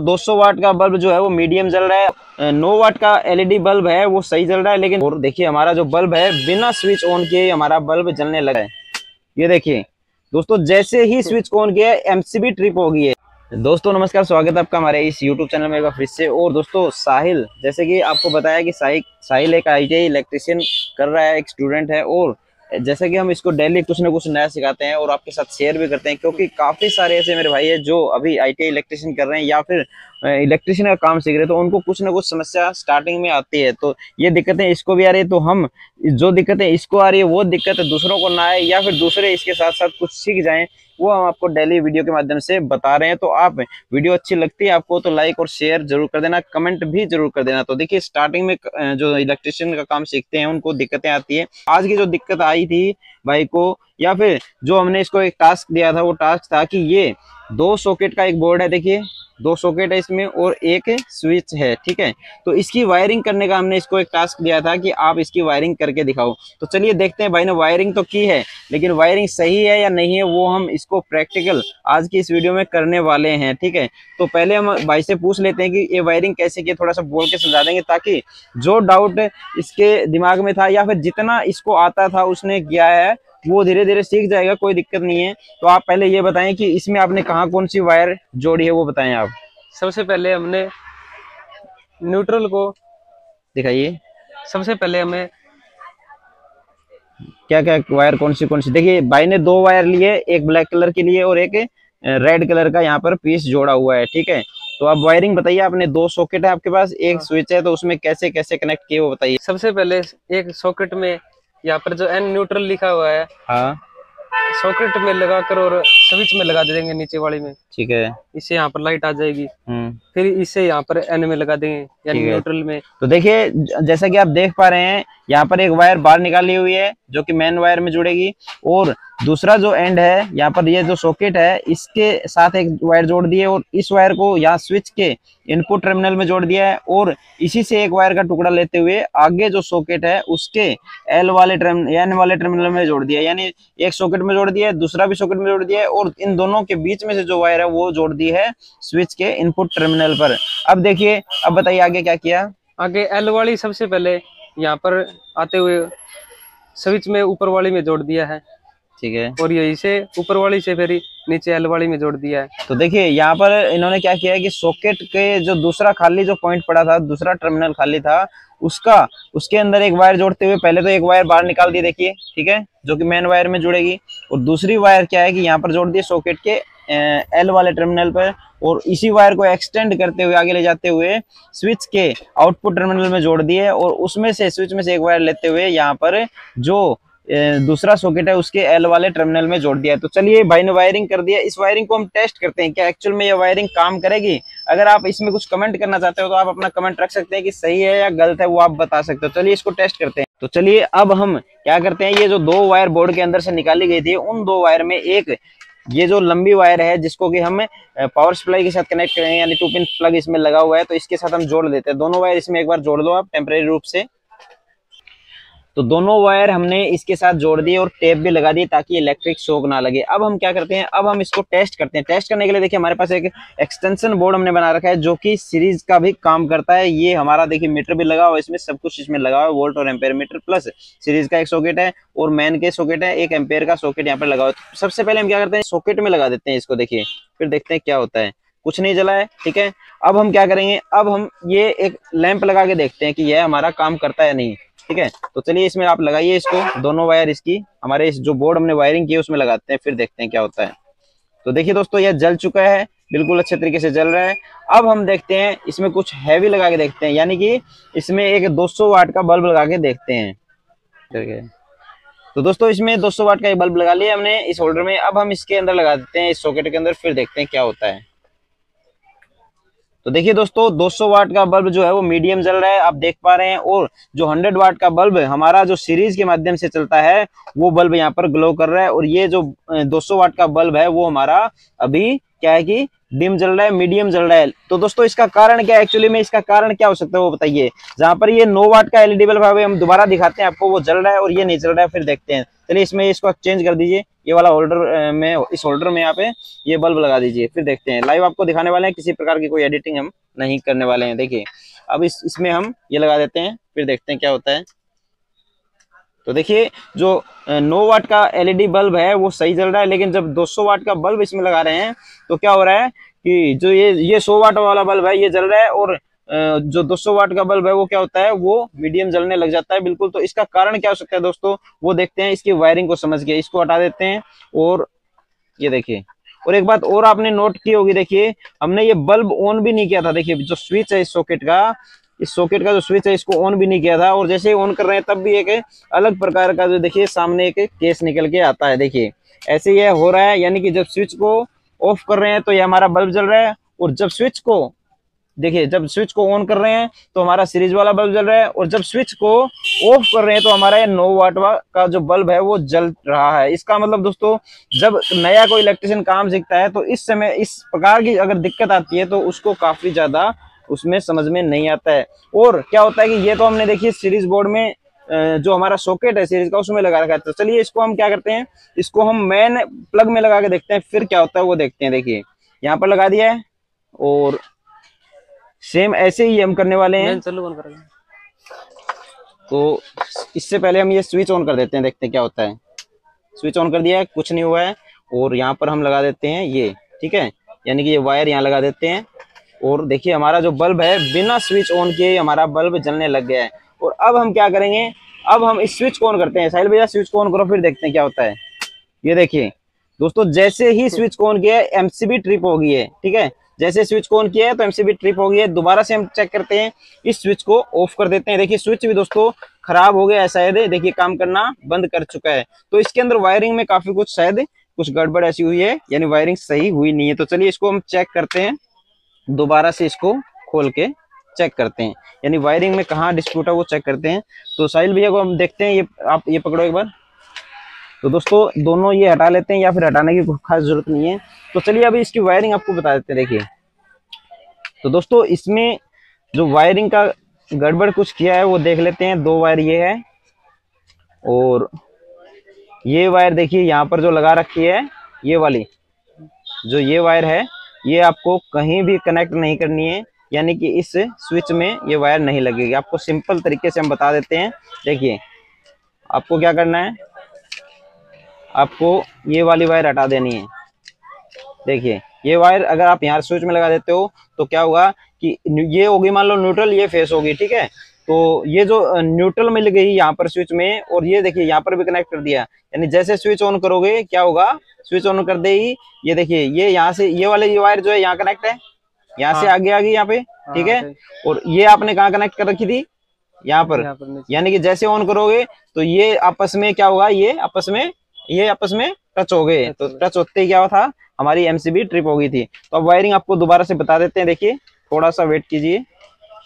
200 वाट का बल्ब जो है वो मीडियम जल रहा है, 9 वाट का एलईडी बल्ब है वो सही जल रहा है। लेकिन और देखिए हमारा जो बल्ब है बिना स्विच ऑन किए हमारा बल्ब जलने लगा है। ये देखिए दोस्तों, जैसे ही स्विच ऑन किया एमसीबी ट्रिप हो गई है। दोस्तों नमस्कार, स्वागत है आपका हमारे इस यूट्यूब चैनल में एक बार फिर से। और दोस्तों साहिल, जैसे कि आपको बताया कि साहिल एक आईटीआई इलेक्ट्रिशियन कर रहा है, एक स्टूडेंट है। और जैसे कि हम इसको डेली कुछ ना कुछ नया सिखाते हैं और आपके साथ शेयर भी करते हैं, क्योंकि काफी सारे ऐसे मेरे भाई है जो अभी आईटीआई इलेक्ट्रिशियन कर रहे हैं या फिर इलेक्ट्रिशियन का काम सीख रहे हैं, तो उनको कुछ ना कुछ समस्या स्टार्टिंग में आती है। तो ये दिक्कतें इसको भी आ रही है, तो हम जो दिक्कतें इसको आ रही है वो दिक्कत दूसरों को ना आए या फिर दूसरे इसके साथ साथ कुछ सीख जाएं, वो हम आपको डेली वीडियो के माध्यम से बता रहे हैं। तो आप वीडियो अच्छी लगती है आपको तो लाइक और शेयर जरूर कर देना, कमेंट भी जरूर कर देना। तो देखिए स्टार्टिंग में जो इलेक्ट्रिशियन का काम सीखते हैं उनको दिक्कतें आती है। आज की जो दिक्कत आई थी भाई को, या फिर जो हमने इसको एक टास्क दिया था, वो टास्क था कि ये 2 सॉकेट का एक बोर्ड है, देखिए 2 सॉकेट है इसमें और एक स्विच है, ठीक है। तो इसकी वायरिंग करने का हमने इसको एक टास्क दिया था कि आप इसकी वायरिंग करके दिखाओ। तो चलिए देखते हैं, भाई ने वायरिंग तो की है लेकिन वायरिंग सही है या नहीं है वो हम इसको प्रैक्टिकल आज की इस वीडियो में करने वाले हैं, ठीक है। तो पहले हम भाई से पूछ लेते हैं कि ये वायरिंग कैसे की, थोड़ा सा बोल के समझा देंगे ताकि जो डाउट इसके दिमाग में था या फिर जितना इसको आता था उसने किया है वो धीरे धीरे सीख जाएगा, कोई दिक्कत नहीं है। तो आप पहले ये बताएं कि इसमें आपने कहाँ कौन सी वायर जोड़ी है वो बताएं आप। सबसे पहले हमने न्यूट्रल को दिखाइए। सबसे पहले हमें क्या क्या वायर कौन सी देखिए भाई ने 2 वायर लिए, एक ब्लैक कलर के लिए और एक रेड कलर का यहाँ पर पीस जोड़ा हुआ है, ठीक है। तो आप वायरिंग बताइए, आपने 2 सॉकेट है आपके पास, एक स्विच है, तो उसमें कैसे कैसे कनेक्ट किए वो बताइए। सबसे पहले एक सॉकेट में यहाँ पर जो एन न्यूट्रल लिखा हुआ है, हाँ सॉकेट में लगाकर और स्विच में लगा देंगे नीचे वाली में, ठीक है। इससे यहाँ पर लाइट आ जाएगी। फिर इसे यहाँ पर एन में लगा देंगे यानी न्यूट्रल में। तो देखिए जैसा कि आप देख पा रहे हैं यहाँ पर एक वायर बाहर निकाली हुई है जो कि मेन वायर में जुड़ेगी, और दूसरा जो एंड है यहाँ पर ये जो सॉकेट है इसके साथ एक वायर जोड़ दी है और इस वायर को यहाँ स्विच के इनपुट टर्मिनल में जोड़ दिया है। और इसी से एक वायर का टुकड़ा लेते हुए आगे जो सॉकेट है उसके एन वाले टर्मिनल में जोड़ दिया, यानी एक सॉकेट में जोड़ दिया है, दूसरा भी सॉकेट में जोड़ दिया है, और इन दोनों के बीच में से जो वायर है वो जोड़ दी है स्विच के इनपुट टर्मिनल पर। अब देखिए, अब बताइए आगे क्या किया। आगे एल वाली सबसे पहले यहाँ पर आते हुए स्विच में ऊपर वाली में जोड़ दिया है, ठीक है। और यही से ऊपर वाली से फिर नीचे एल वाली में जोड़ दिया है। तो देखिए यहाँ पर इन्होंने क्या किया है कि सॉकेट के जो दूसरा खाली जो पॉइंट पड़ा था, दूसरा टर्मिनल खाली था, उसके अंदर एक वायर जोड़ते हुए पहले तो एक वायर बाहर निकाल दी, देखिए, ठीक है, जो कि मेन वायर में जुड़ेगी। और दूसरी वायर क्या है कि यहाँ पर जोड़ दी सॉकेट के एल वाले टर्मिनल पर, और इसी वायर को एक्सटेंड करते हुए आगे ले जाते हुए स्विच के आउटपुट टर्मिनल में जोड़ दिए, और उसमें से स्विच में से एक वायर लेते हुए यहाँ पर जो दूसरा सॉकेट है उसके एल वाले टर्मिनल में जोड़ दिया है। तो चलिए भाई ने वायरिंग कर दिया, इस वायरिंग को हम टेस्ट करते हैं क्या एक्चुअल में ये वायरिंग काम करेगी। अगर आप इसमें कुछ कमेंट करना चाहते हो तो आप अपना कमेंट रख सकते हैं कि सही है या गलत है, वो आप बता सकते हो। चलिए इसको टेस्ट करते हैं। तो चलिए अब हम क्या करते हैं, ये जो 2 वायर बोर्ड के अंदर से निकाली गई थी उन 2 वायर में एक ये जो लंबी वायर है जिसको कि हम पावर सप्लाई के साथ कनेक्ट करेंगे, यानी 2 पिन प्लग इसमें लगा हुआ है, तो इसके साथ हम जोड़ देते हैं। दोनों वायर इसमें एक बार जोड़ दो आप टेम्परेरी रूप से। तो दोनों वायर हमने इसके साथ जोड़ दिए और टेप भी लगा दी ताकि इलेक्ट्रिक शॉक ना लगे। अब हम क्या करते हैं, अब हम इसको टेस्ट करते हैं। टेस्ट करने के लिए देखिए हमारे पास एक एक्सटेंशन बोर्ड हमने बना रखा है जो कि सीरीज का भी काम करता है। ये हमारा देखिए मीटर भी लगा हुआ है इसमें, सब कुछ इसमें लगा हुआ है, वोल्ट और एम्पेयर मीटर, प्लस सीरीज का एक सॉकेट है और मेन के सॉकेट है, एक एम्पेयर का सॉकेट यहाँ पर लगा हुआ है। सबसे पहले हम क्या करते हैं, सॉकेट में लगा देते हैं इसको, देखिए, फिर देखते हैं क्या होता है। कुछ नहीं जला है, ठीक है। अब हम क्या करेंगे, अब हम ये एक लैंप लगा के देखते हैं कि यह हमारा काम करता है या नहीं, ठीक है। तो चलिए इसमें आप लगाइए इसको, दोनों वायर इसकी हमारे इस जो बोर्ड हमने वायरिंग की है उसमें लगाते हैं, फिर देखते हैं क्या होता है। तो देखिए दोस्तों यह जल चुका है, बिल्कुल अच्छे तरीके से जल रहा है। अब हम देखते हैं इसमें कुछ हैवी लगा के देखते हैं, यानी कि इसमें एक 200 वाट का बल्ब लगा के देखते हैं, ठीक है। तो दोस्तों इसमें 200 वाट का एक बल्ब लगा लिया हमने इस होल्डर में। अब हम इसके अंदर लगा देते हैं, इस सॉकेट के अंदर, फिर देखते हैं क्या होता है। तो देखिए दोस्तों 200 वाट का बल्ब जो है वो मीडियम जल रहा है, आप देख पा रहे हैं। और जो 100 वाट का बल्ब हमारा जो सीरीज के माध्यम से चलता है वो बल्ब यहाँ पर ग्लो कर रहा है, और ये जो 200 वाट का बल्ब है वो हमारा अभी क्या है कि डिम जल रहा है, मीडियम जल रहा है। तो दोस्तों इसका कारण क्या है, एक्चुअली में इसका कारण क्या हो सकता है वो बताइए। जहां पर ये 9 वाट का एलईडी बल्ब है हम दोबारा दिखाते हैं आपको, वो जल रहा है और ये नहीं जल रहा है, फिर देखते हैं। चलिए इसमें इसको चेंज कर दीजिए, ये वाला होल्डर में, इस होल्डर में यहाँ पे ये बल्ब लगा दीजिए। फिर देखते हैं, लाइव आपको दिखाने वाले हैं, किसी प्रकार की कोई एडिटिंग हम नहीं करने वाले हैं। देखिए अब इसमें हम ये लगा देते हैं, फिर देखते हैं क्या होता है। तो देखिए जो 9 वाट का एलईडी बल्ब है वो सही जल रहा है, लेकिन जब 200 वाट का बल्ब इसमें लगा रहे हैं तो क्या हो रहा है कि जो ये 100 वाट वाला बल्ब है ये जल रहा है, और जो 200 वाट का बल्ब है वो क्या होता है, वो मीडियम जलने लग जाता है बिल्कुल। तो इसका कारण क्या हो सकता है दोस्तों, वो देखते हैं। इसकी वायरिंग को समझ के इसको हटा देते हैं। और ये देखिए, और एक बात और आपने नोट की होगी, देखिए हमने ये बल्ब ऑन भी नहीं किया था। देखिए जो स्विच है इस सॉकेट का जो स्विच है इसको ऑन भी नहीं किया था, और जैसे ही ऑन कर रहे हैं तब भी एक अलग प्रकार का जो देखिए सामने एक केस निकल के आता है। देखिए ऐसे ये हो रहा है, यानी कि जब स्विच को ऑफ कर रहे हैं तो ये हमारा बल्ब जल रहा है, और जब स्विच को देखिए जब स्विच को ऑन कर रहे हैं तो हमारा सीरीज वाला बल्ब जल रहा है, और जब स्विच को ऑफ कर रहे हैं तो हमारा ये 9 वाट का जो बल्ब है वो जल रहा है। इसका मतलब दोस्तों, जब नया कोई इलेक्ट्रिशियन काम सीखता है तो इस समय इस प्रकार की अगर दिक्कत आती है तो उसको काफी ज्यादा उसमें समझ में नहीं आता है। और क्या होता है कि ये तो हमने देखिए सीरीज बोर्ड में जो हमारा सॉकेट है सीरीज का उसमें लगा रखा है। तो चलिए इसको हम क्या करते हैं, इसको हम मेन प्लग में लगा के देखते हैं, फिर क्या होता है वो देखते हैं। देखिए यहाँ पर लगा दिया है, और सेम ऐसे ही हम करने वाले हैं। तो इससे पहले हम ये स्विच ऑन कर देते हैं, देखते हैं क्या होता है। स्विच ऑन कर दिया है, कुछ नहीं हुआ है, और यहाँ पर हम लगा देते हैं ये, ठीक है, यानी कि ये वायर यहाँ लगा देते हैं। और देखिए हमारा जो बल्ब है बिना स्विच ऑन किए हमारा बल्ब जलने लग गया है। और अब हम क्या करेंगे, अब हम इस स्विच को ऑन करते हैं। साहिल भैया स्विच को ऑन करो, फिर देखते हैं क्या होता है। ये देखिए दोस्तों, जैसे ही स्विच को ऑन किया है एमसीबी ट्रिप हो गई है, ठीक है। जैसे स्विच को ऑन किया है तो एमसीबी ट्रिप हो गई है। दोबारा से हम चेक करते हैं, इस स्विच को ऑफ कर देते हैं। देखिए स्विच भी दोस्तों खराब हो गया है शायद, देखिए काम करना बंद कर चुका है। तो इसके अंदर वायरिंग में काफी कुछ शायद कुछ गड़बड़ ऐसी हुई है, यानी वायरिंग सही हुई नहीं है। तो चलिए इसको हम चेक करते हैं, दोबारा से इसको खोल के चेक करते हैं, यानी वायरिंग में कहाँ डिस्प्यूट है वो चेक करते हैं। तो साहिल भैया को हम देखते हैं, ये आप ये पकड़ो एक बार। तो दोस्तों दोनों ये हटा लेते हैं, या फिर हटाने की खास जरूरत नहीं है। तो चलिए अभी इसकी वायरिंग आपको बता देते हैं। देखिए तो दोस्तों इसमें जो वायरिंग का गड़बड़ कुछ किया है वो देख लेते हैं। 2 वायर ये है, और ये वायर देखिए यहाँ पर जो लगा रखी है, ये वाली जो ये वायर है ये आपको कहीं भी कनेक्ट नहीं करनी है, यानी कि इस स्विच में ये वायर नहीं लगेगी। आपको सिंपल तरीके से हम बता देते हैं। देखिए आपको क्या करना है, आपको ये वाली वायर हटा देनी है। देखिए ये वायर अगर आप यहाँ स्विच में लगा देते हो तो क्या होगा कि ये होगी मान लो न्यूट्रल, ये फेस होगी, ठीक है। तो ये जो न्यूट्रल मिल गई यहाँ पर स्विच में, और ये देखिए यहाँ पर भी कनेक्ट कर दिया, यानी जैसे स्विच ऑन करोगे क्या होगा, स्विच ऑन कर दे ही ये देखिए ये यहाँ से ये वाले ये वायर जो है यहाँ कनेक्ट है, यहाँ से आगे आ गई यहाँ पे, ठीक है। और ये आपने कहाँ कनेक्ट कर रखी थी, यहाँ पर, यानी कि जैसे ऑन करोगे तो ये आपस में क्या होगा, ये आपस में टच हो गए। तो टच होते ही क्या हुआ था, हमारी एमसीबी ट्रिप हो गई थी। तो अब वायरिंग आपको दोबारा से बता देते हैं। देखिए थोड़ा सा वेट कीजिए,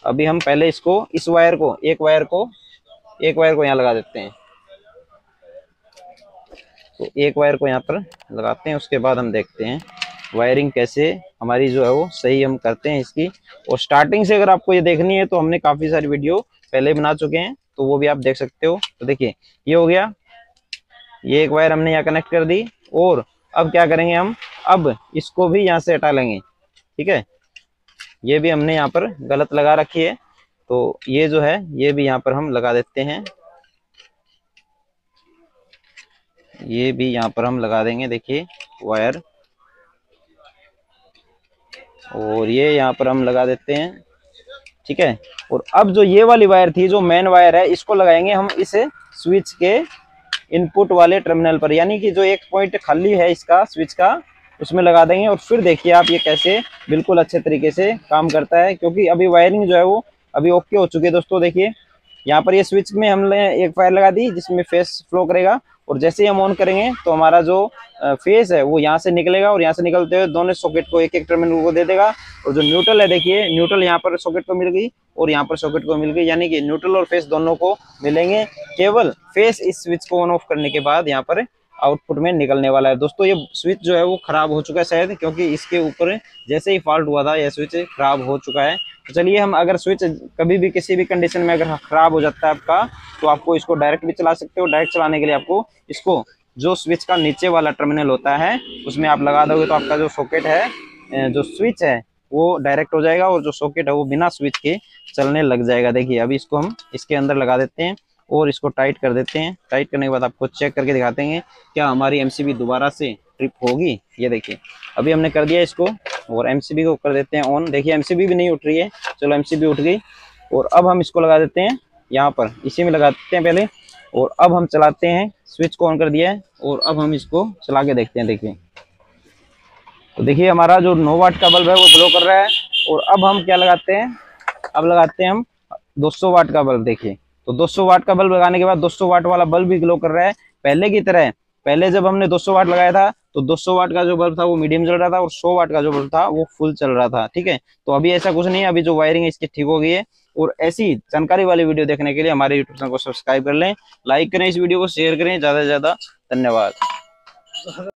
अभी हम पहले इसको इस वायर को एक वायर को यहाँ लगा देते हैं। तो एक वायर को यहाँ पर लगाते हैं, उसके बाद हम देखते हैं वायरिंग कैसे हमारी जो है वो सही हम करते हैं इसकी। और स्टार्टिंग से अगर आपको ये देखनी है तो हमने काफी सारी वीडियो पहले बना चुके हैं, तो वो भी आप देख सकते हो। तो देखिए ये हो गया, ये एक वायर हमने यहाँ कनेक्ट कर दी, और अब क्या करेंगे हम, अब इसको भी यहाँ से हटा लेंगे, ठीक है। ये भी हमने यहाँ पर गलत लगा रखी है, तो ये जो है ये भी यहाँ पर हम लगा देते हैं, ये भी यहाँ पर हम लगा देंगे। देखिए वायर, और ये यहाँ पर हम लगा देते हैं, ठीक है। और अब जो ये वाली वायर थी जो मेन वायर है, इसको लगाएंगे हम इस स्विच के इनपुट वाले टर्मिनल पर, यानी कि जो एक पॉइंट खाली है इसका स्विच का उसमें लगा देंगे। और फिर देखिए आप ये कैसे बिल्कुल अच्छे तरीके से काम करता है, क्योंकि अभी वायरिंग जो है वो अभी ओके हो चुकी है। दोस्तों देखिए यहाँ पर ये स्विच में हमने एक वायर लगा दी जिसमें फेस फ्लो करेगा, और जैसे ही हम ऑन करेंगे तो हमारा जो फेस है वो यहाँ से निकलेगा, और यहाँ से निकलते हुए दोनों सॉकेट को एक एक टर्मिनल को दे देगा। और जो न्यूट्रल है देखिए, न्यूट्रल यहाँ पर सॉकेट को मिल गई और यहाँ पर सॉकेट को मिल गई, यानी कि न्यूट्रल और फेस दोनों को मिलेंगे। केवल फेस इस स्विच को ऑन ऑफ करने के बाद यहाँ पर आउटपुट में निकलने वाला है। दोस्तों ये स्विच जो है वो खराब हो चुका है शायद, क्योंकि इसके ऊपर जैसे ही फॉल्ट हुआ था यह स्विच खराब हो चुका है। तो चलिए हम, अगर स्विच कभी भी किसी भी कंडीशन में अगर खराब हो जाता है आपका, तो आपको इसको डायरेक्ट भी चला सकते हो। डायरेक्ट चलाने के लिए आपको इसको जो स्विच का नीचे वाला टर्मिनल होता है उसमें आप लगा दोगे तो आपका जो सॉकेट है, जो स्विच है वो डायरेक्ट हो जाएगा और जो सॉकेट है वो बिना स्विच के चलने लग जाएगा। देखिए अभी इसको हम इसके अंदर लगा देते हैं और इसको टाइट कर देते हैं। टाइट करने के बाद आपको चेक करके दिखाते हैं क्या हमारी एमसीबी दोबारा से ट्रिप होगी। ये देखिए अभी हमने कर दिया इसको और एमसीबी को कर देते हैं ऑन। देखिए एमसीबी भी नहीं उठ रही है, चलो एमसीबी उठ गई। और अब हम इसको लगा देते हैं यहाँ पर, इसी में लगा देते हैं पहले। और अब हम चलाते हैं, स्विच को ऑन कर दिया है और अब हम इसको चला के देखते हैं। देखिए तो देखिए हमारा जो 9 वाट का बल्ब है वो ग्लो कर रहा है। और अब हम क्या लगाते हैं, अब लगाते हैं हम 200 वाट का बल्ब। देखिए तो 200 वाट का बल्ब लगाने के बाद 200 वाट वाला बल्ब भी ग्लो कर रहा है पहले की तरह। पहले जब हमने 200 वाट लगाया था तो 200 वाट का जो बल्ब था वो मीडियम चल रहा था और 100 वाट का जो बल्ब था वो फुल चल रहा था। ठीक है, तो अभी ऐसा कुछ नहीं है, अभी जो वायरिंग है इसकी ठीक हो गई है। और ऐसी जानकारी वाली वीडियो देखने के लिए हमारे यूट्यूब चैनल को सब्सक्राइब कर लें, लाइक करें, इस वीडियो को शेयर करें ज्यादा से ज्यादा। धन्यवाद।